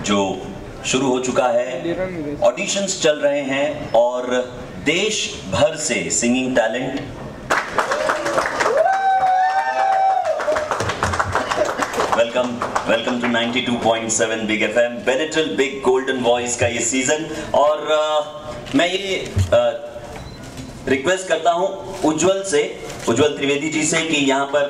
जो शुरू हो चुका है। ऑडिशंस चल रहे हैं और देश भर से singing talent welcome to 92.7 big FM, बेनेटल बिग गोल्डन वॉइस का ये सीजन। और मैं ये रिक्वेस्ट करता हूं उज्जवल त्रिवेदी जी से कि यहाँ पर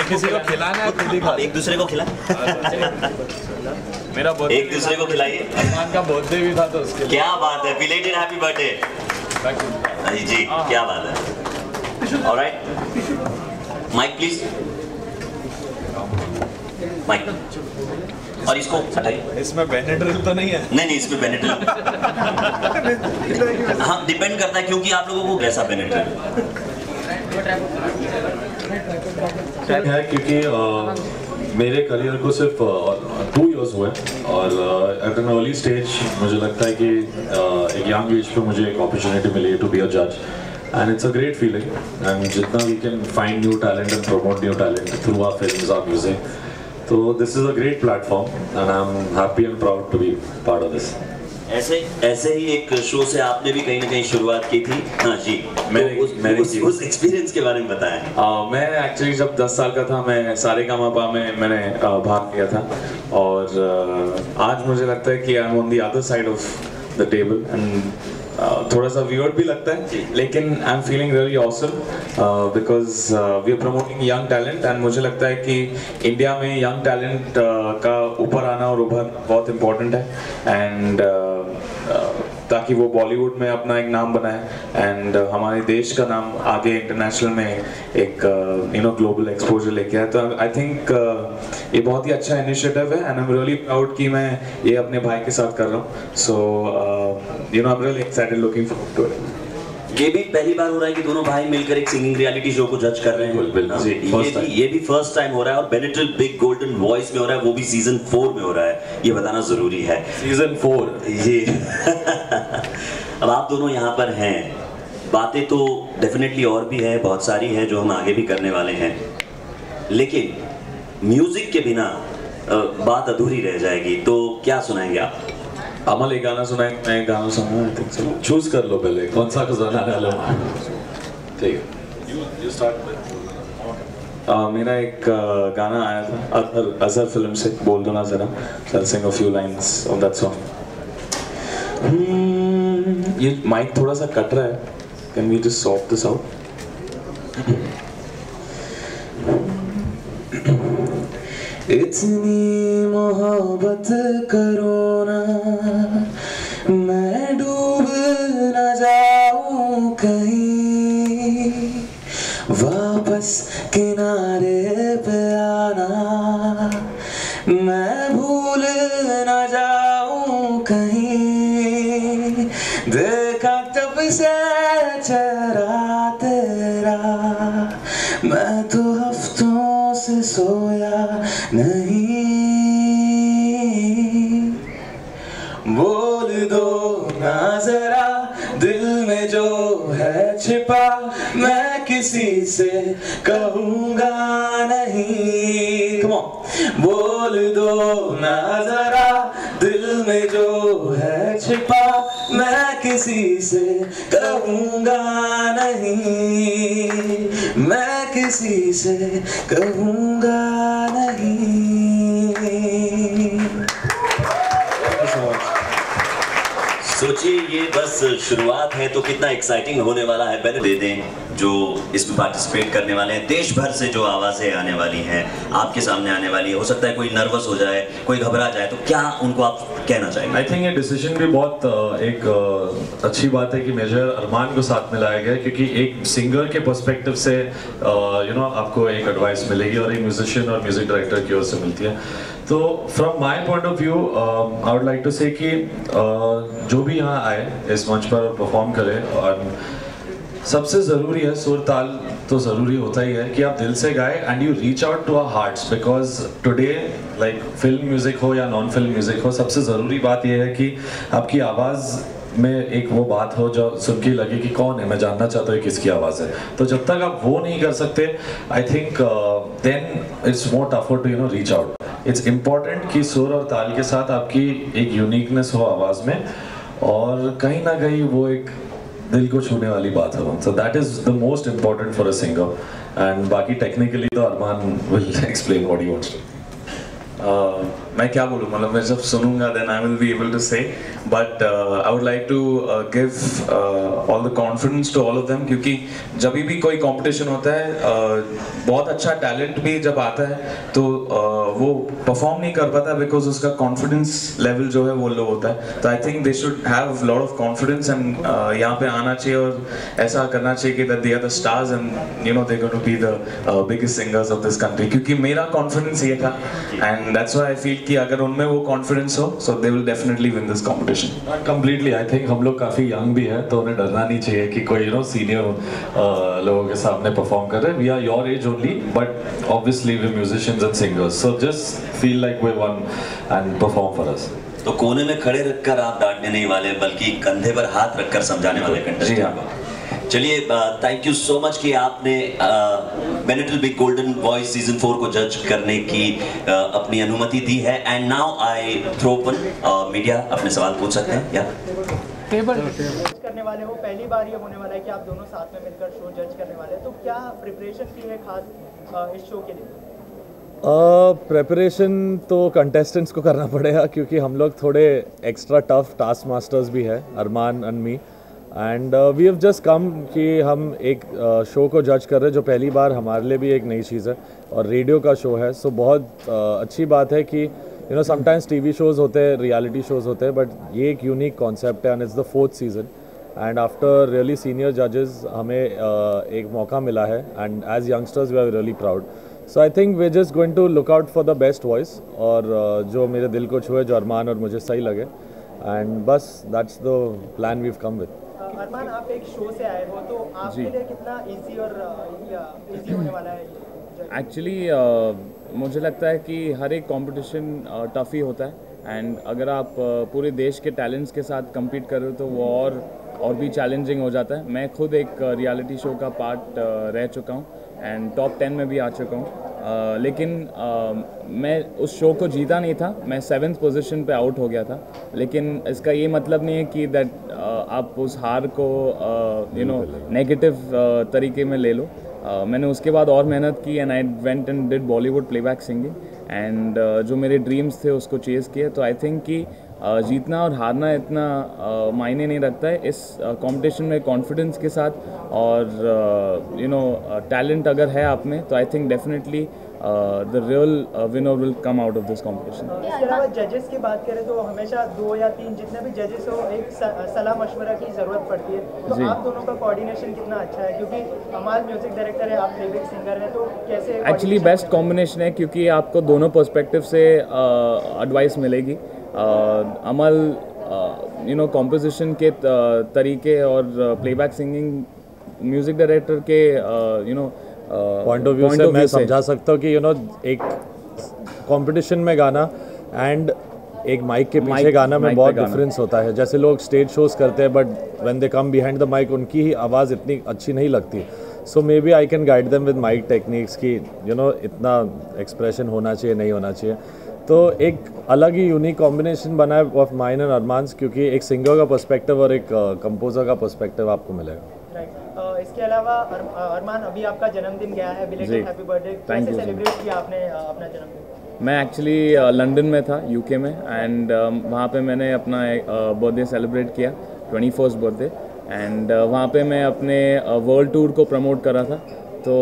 किसी को खिलाना है, खुद ही खा। एक दूसरे को खिला मेरा एक दूसरे को खिलाइए। अरमान का बर्थडे भी था तो उसके लिए। क्या बात है, बिलेटेड हैप्पी बर्थडे जी, क्या बात है। Alright, mike please, mike. और इसको हटाइए। इसमें बेनेड्रिल तो नहीं है? नहीं, इसमें बेनेड्रिल हाँ डिपेंड करता है, क्योंकि आप लोगों को कैसा बेनेड्रिल है, क्योंकि मेरे करियर को सिर्फ 2 इयर्स हुए और एट एन अर्ली स्टेज मुझे लगता है कि एक यंग एज पे मुझे एक अपॉर्चुनिटी मिली टू बी अ जज, and it's a great feeling. And जितना we can find new talent and promote new talent through our films, our music, तो this is a great platform and I am happy and proud to be part of this. ऐसे ही एक show से आपने भी कहीं ना कहीं शुरुआत की थी। हाँ जी, तो उस एक्सपीरियंस के बारे में बताएं। मैं एक्चुअली जब 10 साल का था, मैं सारेगामापा में मैंने भाग लिया था, और आज मुझे लगता है कि I am on the other side of the table, and थोड़ा सा वियर्ड भी लगता है, लेकिन I am feeling really awesome because we are promoting young talent, and मुझे लगता है कि इंडिया में यंग टैलेंट का ऊपर आना और उभरना बहुत इम्पोर्टेंट है, एंड ताकि वो बॉलीवुड में अपना एक नाम बनाए एंड हमारे देश का नाम आगे इंटरनेशनल में एक ग्लोबल एक्सपोजर लेके आए। तो आई थिंक ये बहुत ही अच्छा इनिशिएटिव है, and I am really proud कि मैं ये अपने भाई के साथ कर रहा हूँ। So I am really excited, looking forward to it. ये भी पहली बार हो रहा है कि दोनों भाई मिलकर एक सिंगिंग रियलिटी शो को जज कर रहे हैं। ये भी फर्स्ट टाइम हो रहा है, और बेनेटल बिग गोल्डन वॉइस में हो रहा है, वो भी सीजन 4 में हो रहा है, ये बताना जरूरी है। सीजन 4 जी अब आप दोनों यहाँ पर हैं, बातें तो डेफिनेटली और भी है, बहुत सारी है जो हम आगे भी करने वाले हैं, लेकिन म्यूजिक के बिना बात अधूरी रह जाएगी। तो क्या सुनाएंगे आप? अमल एक गाना सुनाए, मैं गाना सुना, चूज कर लो पहले कौन सा गाना डालो। ठीक है. You start with. मेरा एक गाना आया था अजहर फिल्म से, बोल दो ना जरा. I'll sing a few lines of that song. ये माइक थोड़ा सा कट रहा है. Can we just sort this out? इतनी मोहब्बत करो ना, मैं डूब न जाऊं कहीं, वापस किनारे पे आना, मैं भूल न जाऊं कहीं, देखा तब से चेहरा तेरा, मैं तो हफ्तों से सोया नहीं, बोल दो ना जरा दिल में जो है छिपा, मैं किसी से कहूँगा नहीं. Come on. बोल दो ना जरा दिल में जो है छिपा, मैं किसी से कहूँगा नहीं, मैं किसी से कहूँगा नहीं. सोचिए ये बस शुरुआत है तो कितना एक्साइटिंग होने वाला है. पहले दे दें जो इसमें पार्टिसिपेट करने वाले हैं. देश भर से जो आवाज़ें आने वाली हैं आपके सामने आने वाली है. हो सकता है कोई नर्वस हो जाए, कोई घबरा जाए, तो क्या उनको आप कहना चाहेंगे? आई थिंक ये डिसीजन भी बहुत एक अच्छी बात है कि मेजर अरमान को साथ में लाया गया, क्योंकि एक सिंगर के पर्सपेक्टिव से आपको एक एडवाइस मिलेगी और एक म्यूजिशियन और म्यूजिक डायरेक्टर की ओर से मिलती है. तो from my point of view I would like to say कि जो भी यहाँ आए इस मंच पर परफॉर्म करे, और सबसे ज़रूरी है सुर ताल तो ज़रूरी होता ही है कि आप दिल से गाए and you reach out to our hearts. Because today like film music हो या नॉन फिल्म म्यूज़िक हो, सबसे ज़रूरी बात यह है कि आपकी आवाज़ में एक वो बात हो जो सुन के लगे कि कौन है, मैं जानना चाहता हूँ किसकी आवाज़ है. तो जब तक आप वो नहीं कर सकते, I think then it's more tougher to reach out. It's important कि सुर और ताल के साथ आपकी एक यूनिकनेस हो आवाज़ में, और कहीं ना कहीं वो एक दिल को छूने वाली बात हो. So that is the most important for a singer. And बाकी टेक्निकली तो Armaan will explain what he wants. मैं क्या बोलूँ, मतलब मैं जब सुनूंगा then I will be able to say, but I would like to give all the confidence to all of them, क्योंकि जब भी कोई कंपटीशन होता है बहुत अच्छा टैलेंट भी जब आता है तो वो परफॉर्म नहीं कर पाता बिकॉज उसका कॉन्फिडेंस लेवल जो है वो लो होता है. तो I think they should have lot of confidence and यहाँ पे आना चाहिए और ऐसा करना चाहिए कि that they are the stars and you know they going to be the biggest singers of this country. क्योंकि मेरा कॉन्फिडेंस ये था and that's why I feel कि अगर उनमें वो कॉन्फिडेंस हो so they will definitely win this competition. Completely. I think हम लोग काफ़ी यंग भी है तो उन्हें डरना नहीं चाहिए कि कोई सीनियर लोगों के सामने परफॉर्म कर रहे हैं. We are your age only but obviously we musicians and singers, so just feel like we won and perform for us. तो कोने में खड़े रखकर आप डांटने नहीं वाले, बल्कि कंधे पर हाथ रखकर समझाने वाले कंटेस्टेंट को. चलिए, थैंक यू सो मच कि आपने बेनेटल बिग गोल्डन वॉइस सीजन 4 को जज करने की अपनी अनुमति दी है. And now I throw open media, अपने सवाल पूछ सकते हैं. या टेबल करने वाले हो, पहली बार ये होने वाला है कि आप दोनों साथ में मिलकर शो जज करने वाले हैं, तो क्या प्रिपरेशन की है खास इस शो के लिए? प्रेपरेशन तो कंटेस्टेंट्स को करना पड़ेगा क्योंकि हम लोग थोड़े एक्स्ट्रा टफ टास्क मास्टर्स भी है, Armaan and me. And we have just come कि हम एक शो को जज कर रहे हैं जो पहली बार हमारे लिए भी एक नई चीज़ है और रेडियो का शो है. सो बहुत अच्छी बात है कि समटाइम्स टीवी शोज़ होते हैं, रियलिटी शोज़ होते हैं, बट ये एक यूनिक कॉन्सेप्ट है and it's the 4th season. And after really senior जजेस हमें एक मौका मिला है and as youngsters we are really proud. So I think we just going to look out for the best voice और जो मेरे दिल को छुए, जो अरमान और मुझे सही लगे, एंड बस that's the plan we have come with. Armaan, आप एक शो से आए हो तो आपके लिए कितना इजी होने वाला है? एक्चुअली मुझे लगता है कि हर एक कंपटीशन टफ ही होता है एंड अगर आप पूरे देश के टैलेंट्स के साथ compete कर रहे हो तो वो और भी चैलेंजिंग हो जाता है. मैं खुद एक रियलिटी शो का पार्ट रह चुका हूँ एंड टॉप 10 में भी आ चुका हूँ लेकिन मैं उस शो को जीता नहीं था, मैं 7th पोजीशन पे आउट हो गया था। लेकिन इसका ये मतलब नहीं है कि दैट आप उस हार को नेगेटिव तरीके में ले लो। मैंने उसके बाद और मेहनत की and I went and did Bollywood playback singing and जो मेरे ड्रीम्स थे उसको चेज़ किए। तो आई थिंक कि जीतना और हारना इतना मायने नहीं रखता है। इस कंपटीशन में कॉन्फिडेंस के साथ और टैलेंट अगर है आप में तो I think definitely the real winner will come out of this competition. इसके अलावा जजेस की बात करें तो हमेशा 2 या 3 जितने भी जजेस हो एक सलाह मशवरा की ज़रूरत पड़ती है। तो आप दोनों का कोऑर्डिनेशन कितना अच्छा है, क्योंकि अमाल म्यूजिक डायरेक्टर है, आप प्लेबैक सिंगर हैं, तो कैसे एक्चुअली बेस्ट कॉम्बिनेशन है क्योंकि आपको दोनों पर्सपेक्टिव से एडवाइस मिलेगी। अमल कॉम्पोजिशन के तरीके और प्लेबैक सिंगिंग म्यूजिक डायरेक्टर के पॉइंट ऑफ व्यू से मैं समझा सकता हूँ कि एक कंपटीशन में गाना एंड एक माइक के पीछे गाना में बहुत डिफरेंस होता है। जैसे लोग स्टेज शोज करते हैं but when they come behind the mic उनकी ही आवाज़ इतनी अच्छी नहीं लगती। So maybe I can guide them with mic techniques की इतना एक्सप्रेशन होना चाहिए, नहीं होना चाहिए। तो एक अलग ही यूनिक कॉम्बिनेशन बना है ऑफ माइन एंड अरमान्स, क्योंकि एक सिंगर का पर्सपेक्टिव और एक कंपोजर का पर्सपेक्टिव आपको मिलेगा। इसके अलावा अरमान, अभी आपका जन्मदिन गया है, बिलेटेड हैप्पी बर्थडे। कैसे सेलिब्रेट किया आपने अपना जन्मदिन? मैं एक्चुअली लंदन में था, यूके में, एंड वहाँ पे मैंने अपना बर्थडे सेलिब्रेट किया, 21st बर्थडे। एंड वहाँ पे मैं अपने वर्ल्ड टूर को प्रमोट कर रहा था। तो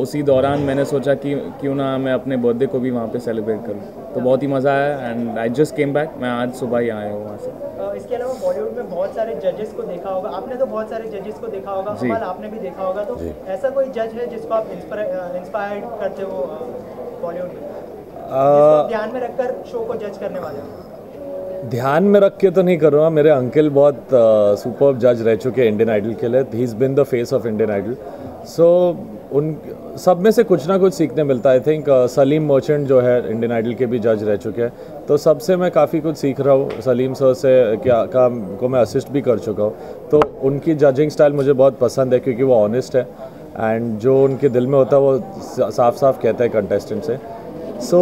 उसी दौरान मैंने सोचा कि क्यों ना मैं अपने बर्थडे को भी वहाँ पे सेलिब्रेट करूँ। तो बहुत ही मज़ा आया and I just came back. मैं आज सुबह ही आया हूँ वहाँ से। इसके अलावा बॉलीवुड में बहुत सारे जजेस को देखा होगा आपने, तो बहुत सारे जजेस को देखा होगा, अमल आपने भी देखा होगा। तो ऐसा कोई जज है जिसको आप इंस्पायर्ड करते हो बॉलीवुड में, जिसको ध्यान में रखकर शो को जज करने वाले हो? ध्यान में रख के तो नहीं कर रहा। मेरे अंकल बहुत सुपर्ब जज रह चुके हैं इंडियन आइडल के लिए। He is been the face of Indian idol. So उन सब में से कुछ ना कुछ सीखने मिलता है। आई थिंक सलीम मर्चेंट जो है इंडियन आइडल के भी जज रह चुके हैं, तो सबसे मैं काफ़ी कुछ सीख रहा हूँ। सलीम सर से काम को मैं असिस्ट भी कर चुका हूँ। तो उनकी जजिंग स्टाइल मुझे बहुत पसंद है क्योंकि वो ऑनेस्ट है एंड जो उनके दिल में होता है वो साफ साफ कहता है कंटेस्टेंट से। So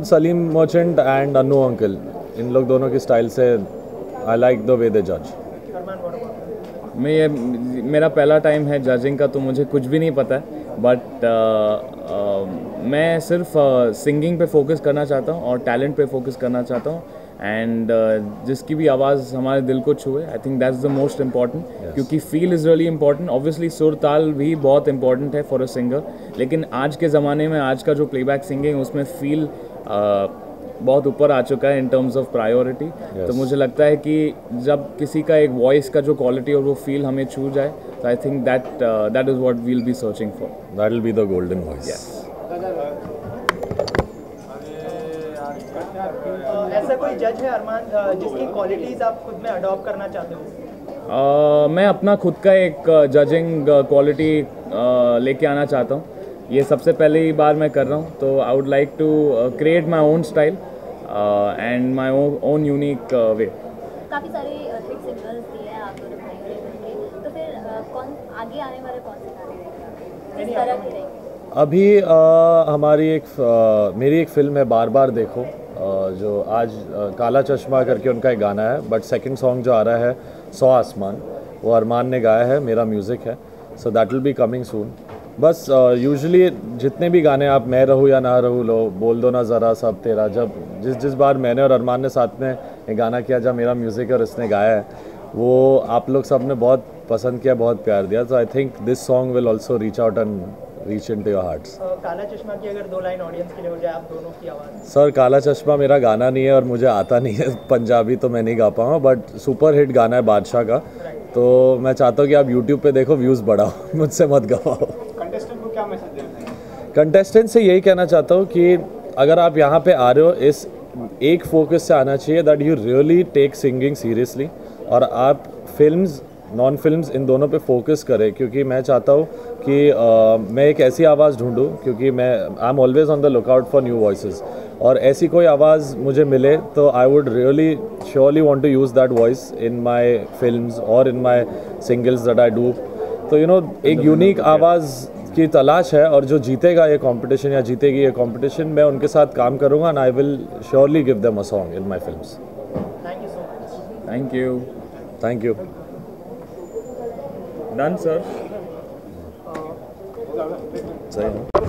Salim Merchant and Anu uncle, इन लोग दोनों की स्टाइल से आई लाइक द वे दे जज। मेरा पहला टाइम है जजिंग का, तो मुझे कुछ भी नहीं पता है। बट मैं सिर्फ सिंगिंग पे फोकस करना चाहता हूँ और टैलेंट पे फोकस करना चाहता हूँ। एंड जिसकी भी आवाज़ हमारे दिल को छुए, I think that's the most important. क्योंकि feel is really important. Obviously सुर ताल भी बहुत इंपॉर्टेंट है फॉर अ सिंगर, लेकिन आज के ज़माने में आज का जो प्लेबैक सिंगिंग उसमें फील बहुत ऊपर आ चुका है इन टर्म्स ऑफ प्रायोरिटी। तो मुझे लगता है कि जब किसी का एक वॉइस का जो क्वालिटी और वो फील हमें छू जाए, तो I think that is what will be searching for. That will be the golden voice. ऐसा कोई जज है अरमान जिसकी क्वालिटीज आप खुद में अडॉप्ट करना चाहते हो? मैं अपना खुद का एक जजिंग क्वालिटी लेके आना चाहता हूँ। ये सबसे पहली बार मैं कर रहा हूँ। तो I would like to create my own style and my own unique way. काफ़ी सारे हिट सिंगर्स दिए हैं आप दोनों भाइयों ने मिलकर, तो फिर कौन आगे आने वाले कौन से गाने किस तरह के रहेंगे? अभी मेरी एक फिल्म है बार बार देखो, जो आज काला चश्मा करके उनका एक गाना है, बट सेकंड सॉन्ग जो आ रहा है 100 आसमान, वो अरमान ने गाया है, मेरा म्यूज़िक है। So that will be coming soon. बस यूजुअली जितने भी गाने आप मैं रहूँ या ना रहूँ, लो बोल दो ना ज़रा सब तेरा, जब जिस बार मैंने और अरमान ने साथ में एक गाना किया जब मेरा म्यूज़िक है और इसने गाया है, वो आप लोग सब ने बहुत पसंद किया, बहुत प्यार दिया। तो I think this song will also reach out and reach into your hearts. काला चश्मा की अगर 2 लाइन ऑडियंस के लिए हो जाए, आप दोनों की आवाज़। सर काला चश्मा मेरा गाना नहीं है और मुझे आता नहीं है पंजाबी, तो मैं नहीं गा पाऊँगा, बट सुपर हिट गाना है बादशाह का। तो मैं चाहता हूँ कि आप यूट्यूब पे देखो, व्यूज़ बढ़ाओ, मुझसे मत गवाओ। कंटेस्टेंट को क्या मैसेज देना चाहिए? कंटेस्टेंट से यही कहना चाहता हूँ कि अगर आप यहाँ पे आ रहे हो, इस एक फोकस से आना चाहिए that you really take singing seriously, और आप फिल्म्स नॉन फिल्म्स इन दोनों पे फोकस करें। क्योंकि मैं चाहता हूँ कि मैं एक ऐसी आवाज़ ढूंढूँ, क्योंकि I am always on the lookout for new voices, और ऐसी कोई आवाज़ मुझे मिले तो I would really surely want to use that voice in my films और in my singles that I do. तो एक यूनिक आवाज़ की तलाश है, और जो जीतेगा ये कंपटीशन या जीतेगी ये कंपटीशन, मैं उनके साथ काम करूँगा and I will surely give them a song in my films. Thank you so much. Thank you. Thank you. Done sir. सही है।